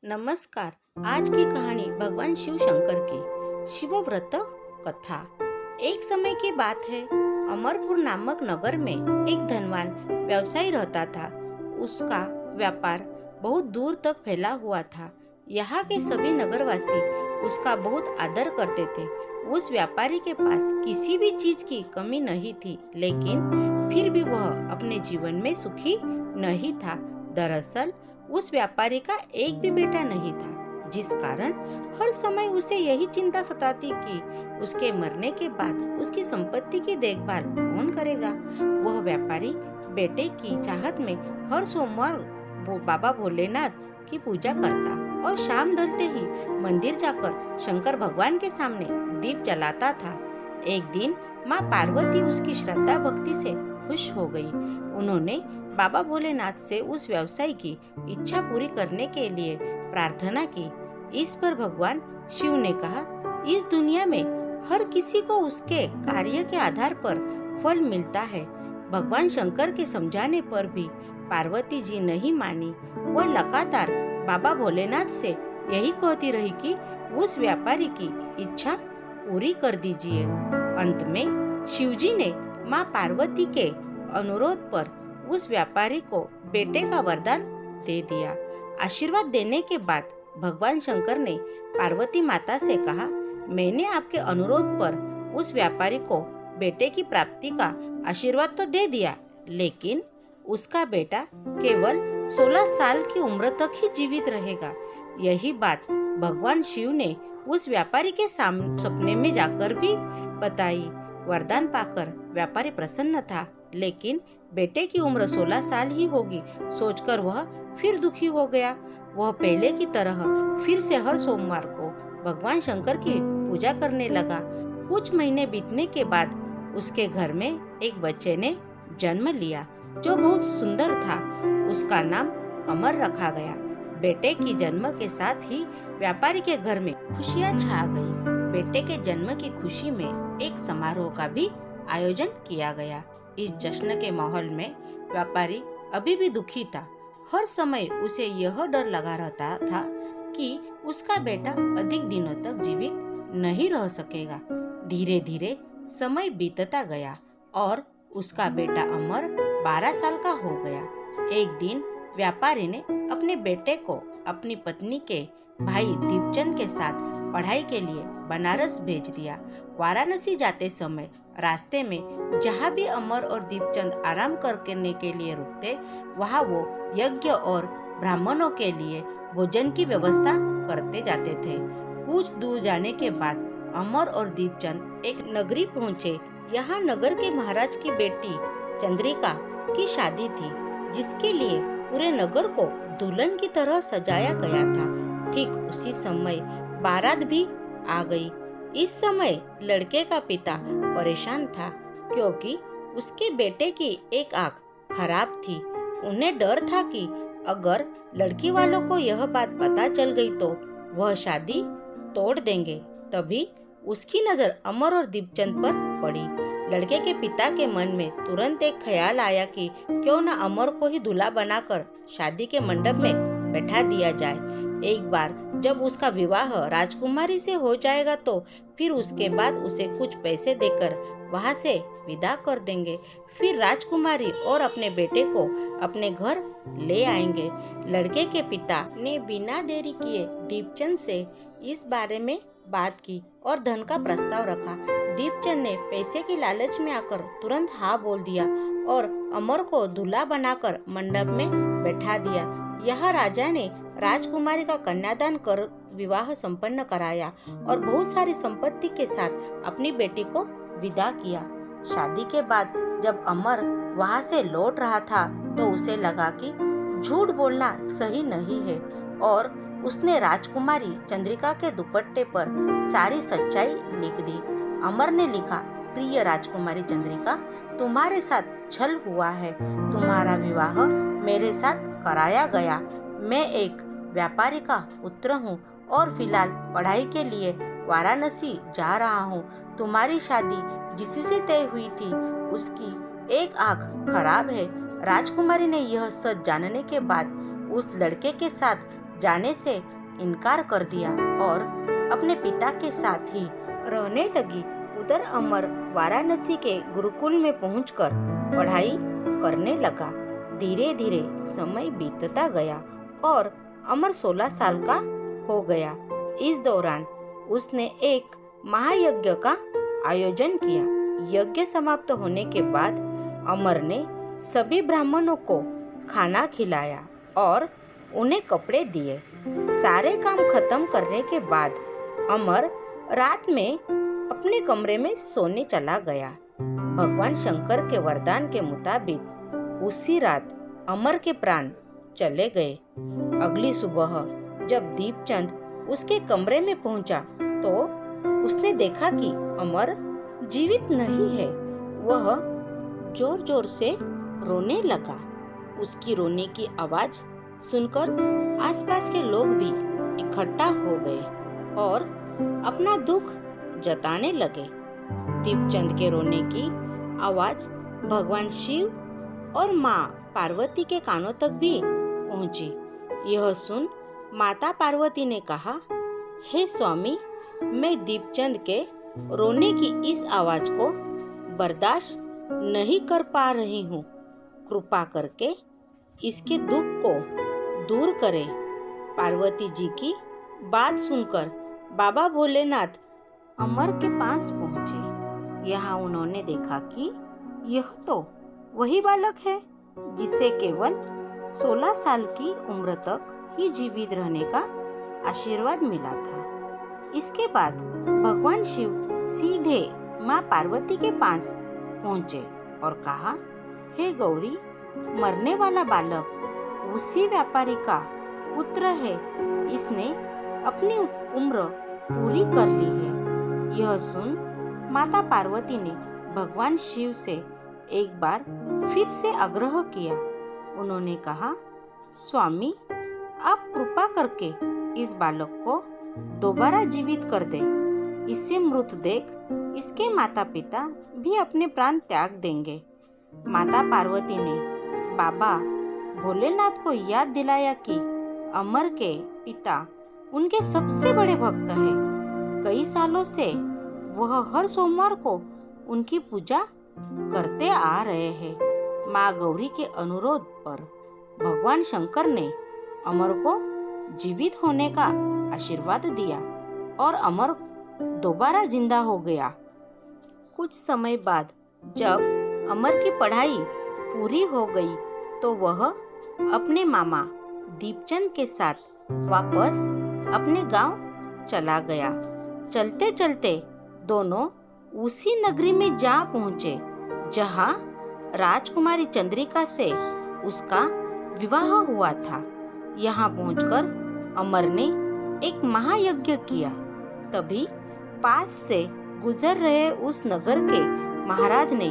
नमस्कार। आज की कहानी भगवान शिव शंकर की शिव व्रत कथा। एक समय की बात है, अमरपुर नामक नगर में एक धनवान व्यवसायी रहता था। उसका व्यापार बहुत दूर तक फैला हुआ था। यहाँ के सभी नगरवासी उसका बहुत आदर करते थे। उस व्यापारी के पास किसी भी चीज की कमी नहीं थी, लेकिन फिर भी वह अपने जीवन में सुखी नहीं था। दरअसल उस व्यापारी का एक भी बेटा नहीं था, जिस कारण हर समय उसे यही चिंता सताती कि उसके मरने के बाद उसकी संपत्ति की देखभाल कौन करेगा। वह व्यापारी बेटे की चाहत में हर सोमवार बाबा भोलेनाथ की पूजा करता और शाम ढलते ही मंदिर जाकर शंकर भगवान के सामने दीप जलाता था। एक दिन माँ पार्वती उसकी श्रद्धा भक्ति से खुश हो गई। उन्होंने बाबा भोलेनाथ से उस व्यवसायी की इच्छा पूरी करने के लिए प्रार्थना की। इस पर भगवान शिव ने कहा, इस दुनिया में हर किसी को उसके कार्य के आधार पर फल मिलता है। भगवान शंकर के समझाने पर भी पार्वती जी नहीं मानी। वह लगातार बाबा भोलेनाथ से यही कहती रही कि उस व्यापारी की इच्छा पूरी कर दीजिए। अंत में शिवजी ने माँ पार्वती के अनुरोध पर उस व्यापारी को बेटे का वरदान दे दिया। आशीर्वाद देने के बाद भगवान शंकर ने पार्वती माता से कहा, मैंने आपके अनुरोध पर उस व्यापारी को बेटे की प्राप्ति का आशीर्वाद तो दे दिया, लेकिन उसका बेटा केवल 16 साल की उम्र तक ही जीवित रहेगा। यही बात भगवान शिव ने उस व्यापारी के सपने में जाकर भी बताई। वरदान पाकर व्यापारी प्रसन्न था, लेकिन बेटे की उम्र 16 साल ही होगी सोचकर वह फिर दुखी हो गया। वह पहले की तरह फिर से हर सोमवार को भगवान शंकर की पूजा करने लगा। कुछ महीने बीतने के बाद उसके घर में एक बच्चे ने जन्म लिया जो बहुत सुंदर था। उसका नाम अमर रखा गया। बेटे की जन्म के साथ ही व्यापारी के घर में खुशियां छा गई। बेटे के जन्म की खुशी में एक समारोह का भी आयोजन किया गया। इस जश्न के माहौल में व्यापारी अभी भी दुखी था। हर समय उसे यह डर लगा रहता था कि उसका बेटा अधिक दिनों तक जीवित नहीं रह सकेगा। धीरे धीरे समय बीतता गया और उसका बेटा अमर 12 साल का हो गया। एक दिन व्यापारी ने अपने बेटे को अपनी पत्नी के भाई दीपचंद के साथ पढ़ाई के लिए बनारस भेज दिया। वाराणसी जाते समय रास्ते में जहाँ भी अमर और दीपचंद आराम करने के लिए रुकते, वहाँ वो यज्ञ और ब्राह्मणों के लिए भोजन की व्यवस्था करते जाते थे। कुछ दूर जाने के बाद अमर और दीपचंद एक नगरी पहुँचे। यहाँ नगर के महाराज की बेटी चंद्रिका की शादी थी, जिसके लिए पूरे नगर को दुल्हन की तरह सजाया गया था। ठीक उसी समय बारात भी आ गई। इस समय लड़के का पिता परेशान था, क्योंकि उसके बेटे की एक आंख खराब थी। उन्हें डर था कि अगर लड़की वालों को यह बात पता चल गई तो वह शादी तोड़ देंगे। तभी उसकी नजर अमर और दीपचंद पर पड़ी। लड़के के पिता के मन में तुरंत एक ख्याल आया कि क्यों न अमर को ही दूल्हा बनाकर शादी के मंडप में बैठा दिया जाए। एक बार जब उसका विवाह राजकुमारी से हो जाएगा तो फिर उसके बाद उसे कुछ पैसे देकर वहां से विदा कर देंगे। फिर राजकुमारी और अपने बेटे को अपने घर ले आएंगे। लड़के के पिता ने बिना देरी किए दीपचंद से इस बारे में बात की और धन का प्रस्ताव रखा। दीपचंद ने पैसे की लालच में आकर तुरंत हाँ बोल दिया और अमर को दूल्हा बनाकर मंडप में बैठा दिया। यहाँ राजा ने राजकुमारी का कन्यादान कर विवाह संपन्न कराया और बहुत सारी संपत्ति के साथ अपनी बेटी को विदा किया। शादी के बाद जब अमर वहाँ से लौट रहा था तो उसे लगा कि झूठ बोलना सही नहीं है और उसने राजकुमारी चंद्रिका के दुपट्टे पर सारी सच्चाई लिख दी। अमर ने लिखा, प्रिय राजकुमारी चंद्रिका, तुम्हारे साथ छल हुआ है। तुम्हारा विवाह मेरे साथ कराया गया। मैं एक व्यापारी का पुत्र हूँ और फिलहाल पढ़ाई के लिए वाराणसी जा रहा हूँ। तुम्हारी शादी जिससे तय हुई थी उसकी एक आंख खराब है। राजकुमारी ने यह सच जानने के बाद उस लड़के के साथ जाने से इनकार कर दिया और अपने पिता के साथ ही रहने लगी। उधर अमर वाराणसी के गुरुकुल में पहुंचकर पढ़ाई करने लगा। धीरे धीरे समय बीतता गया और अमर 16 साल का हो गया। इस दौरान उसने एक महायज्ञ का आयोजन किया। यज्ञ समाप्त होने के बाद अमर ने सभी ब्राह्मणों को खाना खिलाया और उन्हें कपड़े दिए। सारे काम खत्म करने के बाद अमर रात में अपने कमरे में सोने चला गया। भगवान शंकर के वरदान के मुताबिक उसी रात अमर के प्राण चले गए। अगली सुबह जब दीपचंद उसके कमरे में पहुंचा तो उसने देखा कि अमर जीवित नहीं है। वह जोर जोर से रोने लगा। उसकी रोने की आवाज सुनकर आसपास के लोग भी इकट्ठा हो गए और अपना दुख जताने लगे। दीपचंद के रोने की आवाज भगवान शिव और माँ पार्वती के कानों तक भी पहुंची। यह सुन माता पार्वती ने कहा, हे स्वामी, मैं दीपचंद के रोने की इस आवाज को बर्दाश्त नहीं कर पा रही हूँ। कृपा करके इसके दुख को दूर करें। पार्वती जी की बात सुनकर बाबा भोलेनाथ अमर के पास पहुंचे। यहाँ उन्होंने देखा कि यह तो वही बालक है जिसे केवल 16 साल की उम्र तक ही जीवित रहने का आशीर्वाद मिला था। इसके बाद भगवान शिव सीधे माँ पार्वती के पास पहुंचे और कहा, हे गौरी, मरने वाला बालक उसी व्यापारी का पुत्र है। इसने अपनी उम्र पूरी कर ली है। यह सुन माता पार्वती ने भगवान शिव से एक बार फिर से आग्रह किया। उन्होंने कहा, स्वामी, आप कृपा करके इस बालक को दोबारा जीवित कर दे। इसे मृत देख इसके माता पिता भी अपने प्राण त्याग देंगे। माता पार्वती ने बाबा भोलेनाथ को याद दिलाया कि अमर के पिता उनके सबसे बड़े भक्त हैं। कई सालों से वह हर सोमवार को उनकी पूजा करते आ रहे हैं। माँ गौरी के अनुरोध पर भगवान शंकर ने अमर को जीवित होने का आशीर्वाद दिया और अमर दोबारा जिंदा हो गया। कुछ समय बाद जब अमर की पढ़ाई पूरी हो गई तो वह अपने मामा दीपचंद के साथ वापस अपने गांव चला गया। चलते चलते दोनों उसी नगरी में जा पहुंचे जहां राजकुमारी चंद्रिका से उसका विवाह हुआ था। यहाँ पहुंचकर अमर ने एक महायज्ञ किया। तभी पास से गुजर रहे उस नगर के महाराज ने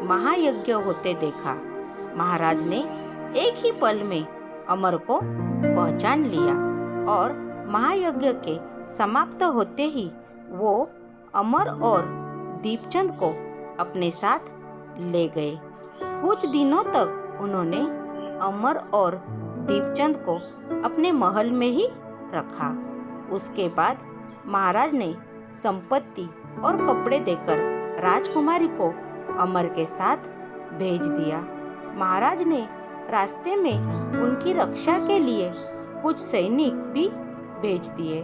महायज्ञ होते देखा। महाराज ने एक ही पल में अमर को पहचान लिया और महायज्ञ के समाप्त होते ही वो अमर और दीपचंद को अपने साथ ले गए। कुछ दिनों तक उन्होंने अमर और दीपचंद को अपने महल में ही रखा। उसके बाद महाराज ने संपत्ति और कपड़े देकर राजकुमारी को अमर के साथ भेज दिया। महाराज ने रास्ते में उनकी रक्षा के लिए कुछ सैनिक भी भेज दिए।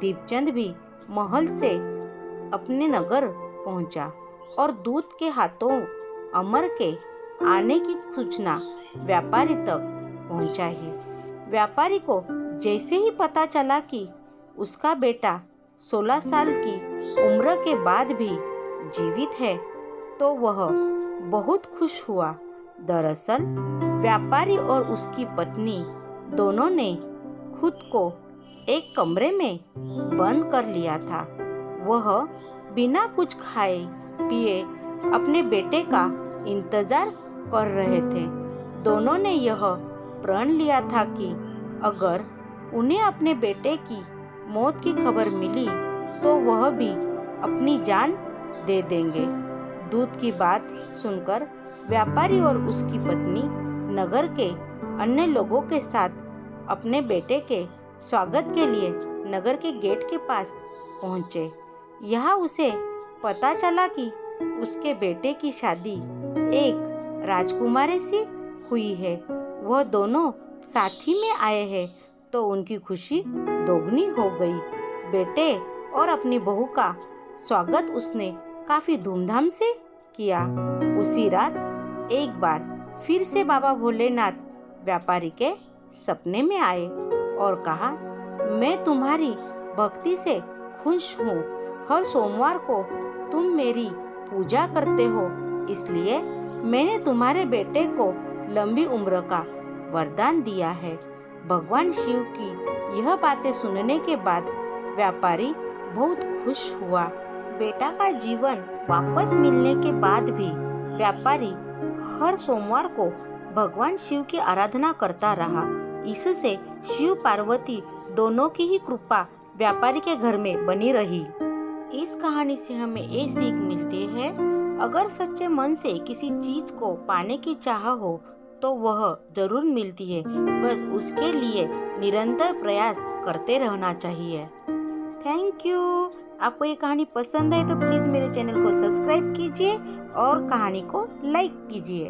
दीपचंद भी महल से अपने नगर पहुंचा और दूत के हाथों अमर के आने की सूचना व्यापारी तक पहुंचाई। व्यापारी को जैसे ही पता चला कि उसका बेटा 16 साल की उम्र के बाद भी जीवित है तो वह बहुत खुश हुआ। दरअसल व्यापारी और उसकी पत्नी दोनों ने खुद को एक कमरे में बंद कर लिया था। वह बिना कुछ खाए पिए अपने बेटे का इंतजार कर रहे थे। दोनों ने यह प्रण लिया था कि अगर उन्हें अपने बेटे की मौत की खबर मिली तो वह भी अपनी जान दे देंगे। दूत की बात सुनकर व्यापारी और उसकी पत्नी नगर के अन्य लोगों के साथ अपने बेटे के स्वागत के लिए नगर के गेट के पास पहुंचे। यहाँ उसे पता चला कि उसके बेटे की शादी एक राजकुमारी से हुई है। वह दोनों साथ ही में आए हैं तो उनकी खुशी दोगुनी हो गई। बेटे और अपनी बहू का स्वागत उसने काफी धूमधाम से किया। उसी रात एक बार फिर से बाबा भोलेनाथ व्यापारी के सपने में आए और कहा, मैं तुम्हारी भक्ति से खुश हूँ। हर सोमवार को तुम मेरी पूजा करते हो, इसलिए मैंने तुम्हारे बेटे को लंबी उम्र का वरदान दिया है। भगवान शिव की यह बातें सुनने के बाद व्यापारी बहुत खुश हुआ। बेटा का जीवन वापस मिलने के बाद भी व्यापारी हर सोमवार को भगवान शिव की आराधना करता रहा। इससे शिव पार्वती दोनों की ही कृपा व्यापारी के घर में बनी रही। इस कहानी से हमें ये सीख मिलती है, अगर सच्चे मन से किसी चीज को पाने की चाह हो तो वह जरूर मिलती है। बस उसके लिए निरंतर प्रयास करते रहना चाहिए। Thank you. आपको ये कहानी पसंद है तो प्लीज़ मेरे चैनल को सब्सक्राइब कीजिए और कहानी को लाइक कीजिए।